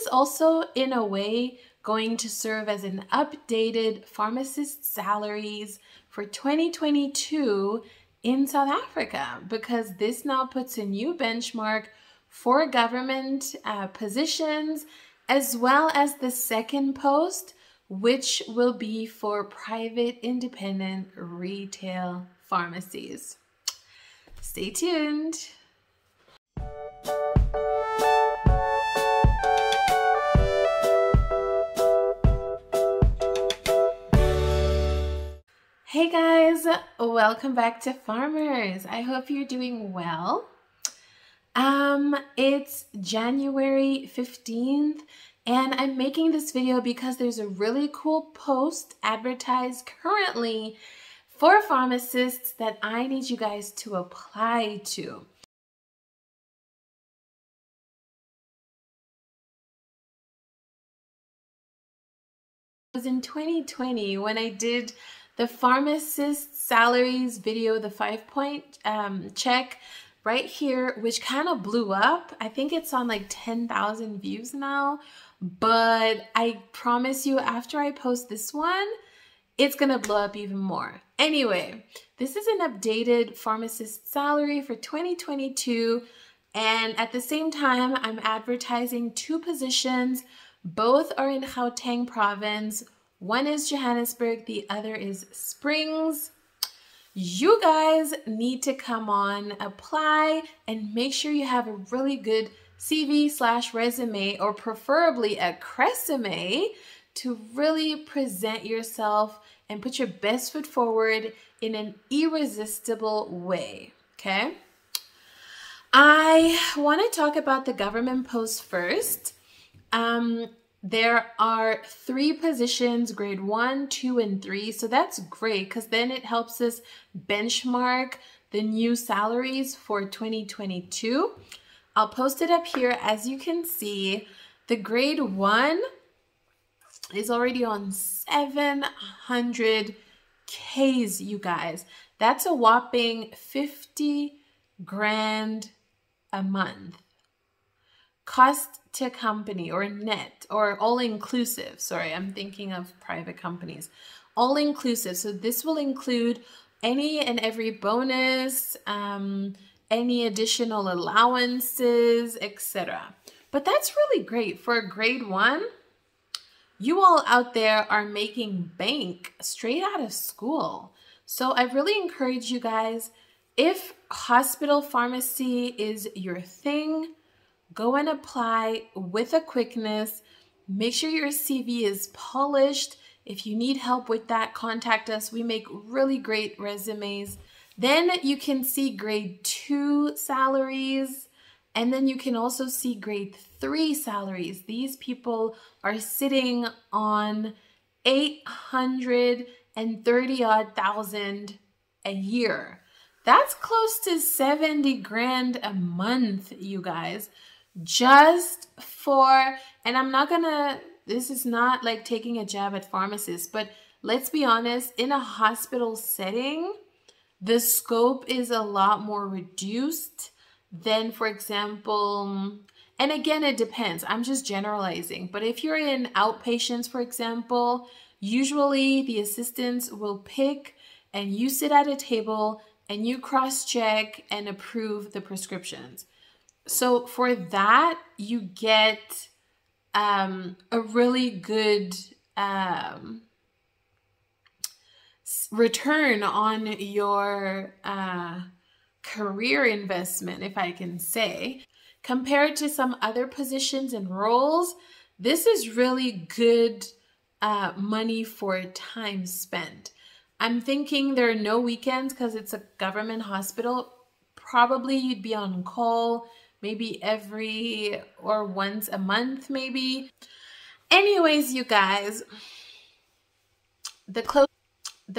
also in a way going to serve as an updated pharmacist salaries for 2022 in South Africa, because this now puts a new benchmark for government positions, as well as the second post, which will be for private independent retail pharmacies. Stay tuned. Hey guys, welcome back to Farmers. I hope you're doing well. It's January 15th and I'm making this video because there's a really cool post advertised currently for pharmacists that I need you guys to apply to. It was in 2020 when I did the Pharmacist Salaries video, the 5-point check right here, which kind of blew up. I think it's on like 10,000 views now, but I promise you after I post this one, it's gonna blow up even more. Anyway, this is an updated pharmacist salary for 2022, and at the same time, I'm advertising 2 positions. Both are in Gauteng province. One is Johannesburg, the other is Springs. You guys need to come on, apply, and make sure you have a really good CV/resume, or preferably a creseme, to really present yourself and put your best foot forward in an irresistible way, okay? I want to talk about the government post first. There are 3 positions, grade 1, 2, and 3. So that's great because then it helps us benchmark the new salaries for 2022. I'll post it up here. As you can see, the grade 1 is already on 700 Ks, you guys. That's a whopping 50 grand a month. Cost to company, or net, or all-inclusive. Sorry, I'm thinking of private companies. All-inclusive. So this will include any and every bonus, any additional allowances, etc. But that's really great. For a grade 1, you all out there are making bank straight out of school. So I really encourage you guys, if hospital pharmacy is your thing, go and apply with a quickness. Make sure your CV is polished. If you need help with that, contact us. We make really great resumes. Then you can see grade 2 salaries, and then you can also see grade 3 salaries. These people are sitting on 830,000 a year. That's close to 70 grand a month, you guys. Just for, and I'm not gonna, this is not like taking a jab at pharmacists, but let's be honest, in a hospital setting, the scope is a lot more reduced than, for example, and again, it depends. I'm just generalizing, but if you're in outpatients, for example, usually the assistants will pick and you sit at a table and you cross-check and approve the prescriptions. So for that, you get a really good return on your career investment, if I can say. Compared to some other positions and roles, this is really good money for time spent. I'm thinking there are no weekends because it's a government hospital. Probably you'd be on call maybe every or once a month maybe. Anyways, you guys, the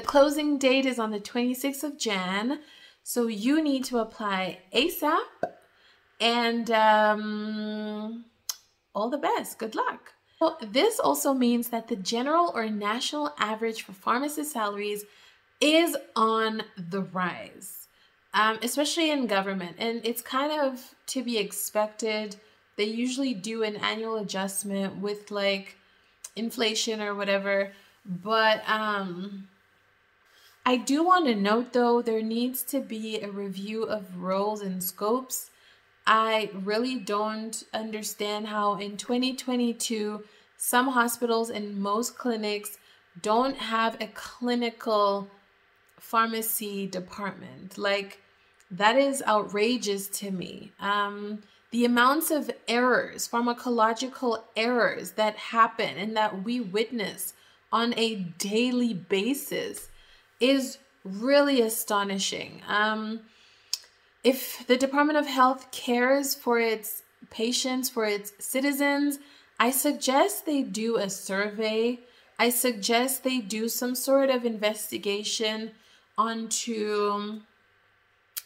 closing date is on the 26th of Jan, so you need to apply ASAP, and all the best. Good luck. Well, this also means that the general or national average for pharmacist salaries is on the rise. Especially in government, and it's kind of to be expected They usually do an annual adjustment with like inflation or whatever. But I do want to note though, there needs to be a review of roles and scopes. I really don't understand how in 2022, some hospitals and most clinics don't have a clinical pharmacy department. Like, that is outrageous to me. The amounts of errors, pharmacological errors that happen and that we witness on a daily basis is really astonishing. If the Department of Health cares for its patients, for its citizens, I suggest they do a survey. I suggest they do some sort of investigation onto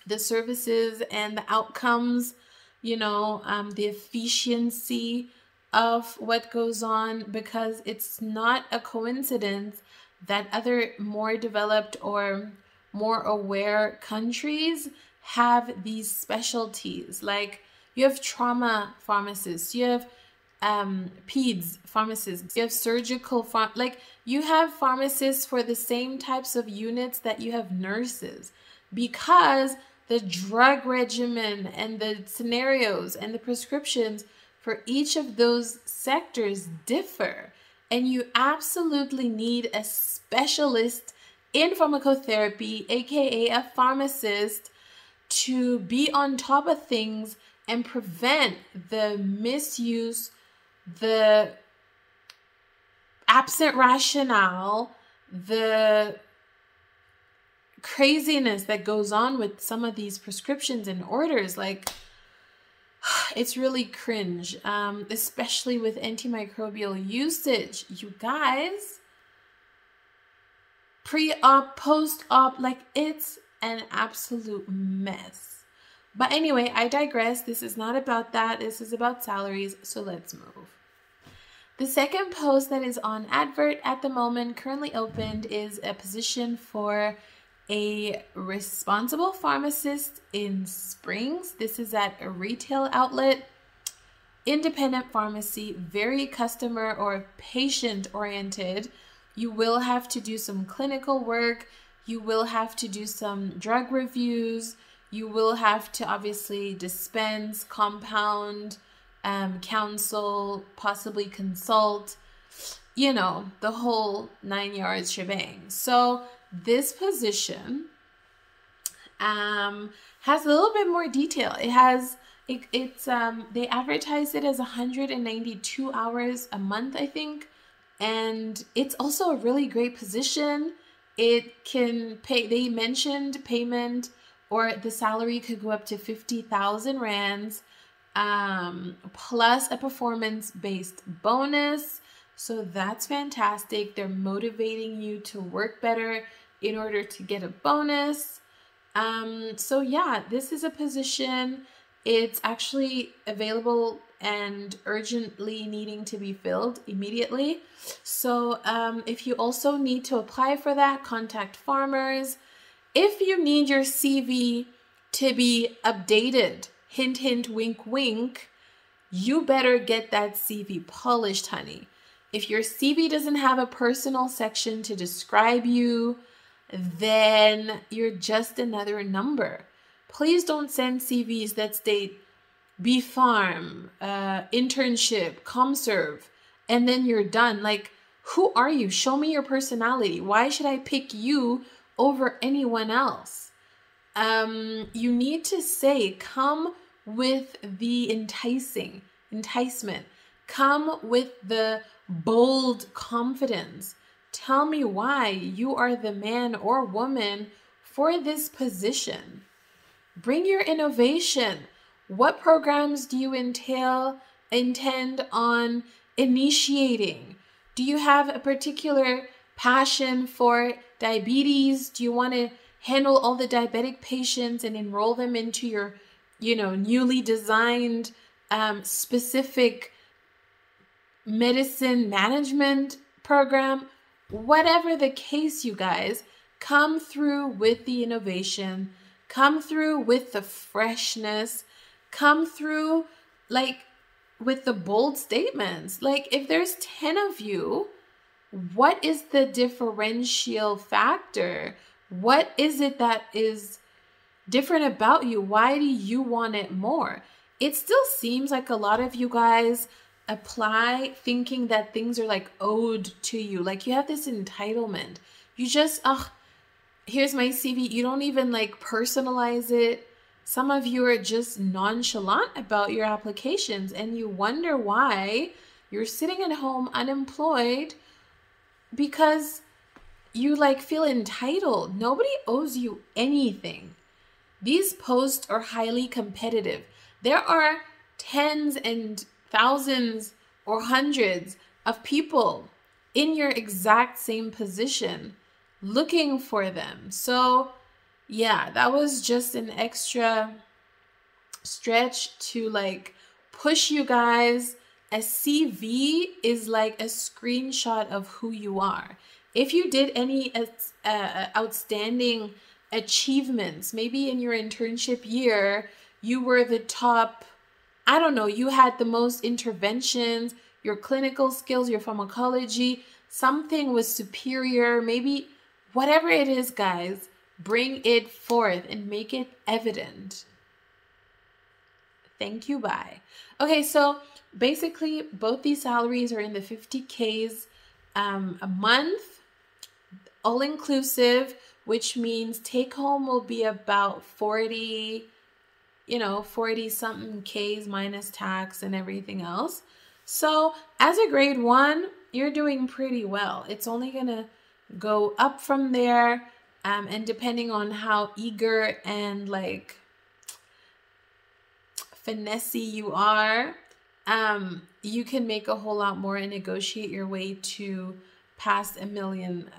the services and the outcomes, you know, the efficiency of what goes on, because it's not a coincidence that other more developed or more aware countries have these specialties. Like, you have trauma pharmacists, you have peds pharmacists, you have surgical like, you have pharmacists for the same types of units that you have nurses, because the drug regimen and the scenarios and the prescriptions for each of those sectors differ. And you absolutely need a specialist in pharmacotherapy, aka a pharmacist, to be on top of things and prevent the misuse, the absent rationale, the craziness that goes on with some of these prescriptions and orders. Like, it's really cringe, especially with antimicrobial usage. You guys, pre-op, post-op, like, it's an absolute mess. But anyway, I digress. This is not about that. This is about salaries. So let's move. The second post that is on Advert at the moment, currently opened, is a position for a responsible pharmacist in Springs. This is at a retail outlet, independent pharmacy, very customer or patient oriented. You will have to do some clinical work. You will have to do some drug reviews. You will have to obviously dispense, compound, counsel, possibly consult, you know, the whole 9 yards shebang. So this position has a little bit more detail. It has, they advertise it as 192 hours a month, I think. And it's also a really great position. It can pay, they mentioned payment or the salary could go up to 50,000 rands, plus a performance-based bonus. So that's fantastic. They're motivating you to work better in order to get a bonus. So yeah, this is a position. It's actually available and urgently needing to be filled immediately. So if you also need to apply for that, contact Farmers. If you need your CV to be updated, hint, hint, wink, wink, you better get that CV polished, honey. If your CV doesn't have a personal section to describe you, then you're just another number. Please don't send CVs that state B-Farm, internship, ComServe, and then you're done. Like, who are you? Show me your personality. Why should I pick you over anyone else? You need to say, come with the enticement. Come with the bold confidence. Tell me why you are the man or woman for this position. Bring your innovation. What programs do you intend on initiating? Do you have a particular passion for diabetes? Do you want to handle all the diabetic patients and enroll them into your, you know, newly designed specific medicine management program? Whatever the case, you guys, come through with the innovation, come through with the freshness, come through like with the bold statements. Like, if there's 10 of you, what is the differential factor? What is it that is different about you? Why do you want it more? It still seems like a lot of you guys apply thinking that things are like owed to you. Like, you have this entitlement. You just, here's my CV. You don't even like personalize it. Some of you are just nonchalant about your applications, and you wonder why you're sitting at home unemployed because you like feel entitled. Nobody owes you anything. These posts are highly competitive. There are tens and thousands or hundreds of people in your exact same position looking for them. So yeah, that was just an extra stretch to like push you guys. A CV is like a screenshot of who you are. If you did any outstanding achievements, maybe in your internship year, you were the top, I don't know, you had the most interventions, your clinical skills, your pharmacology, something was superior, maybe whatever it is, guys, bring it forth and make it evident. Thank you, bye. Okay, so basically both these salaries are in the 50Ks a month, all inclusive, which means take home will be about 40, 40 something Ks minus tax and everything else. So as a grade 1, you're doing pretty well. It's only gonna go up from there, and depending on how eager and like finessey you are, you can make a whole lot more and negotiate your way to past $1 million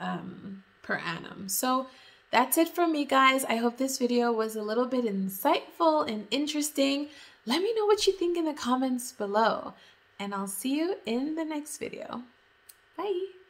per annum. So that's it from me, guys. I hope this video was a little bit insightful and interesting. Let me know what you think in the comments below, and I'll see you in the next video. Bye.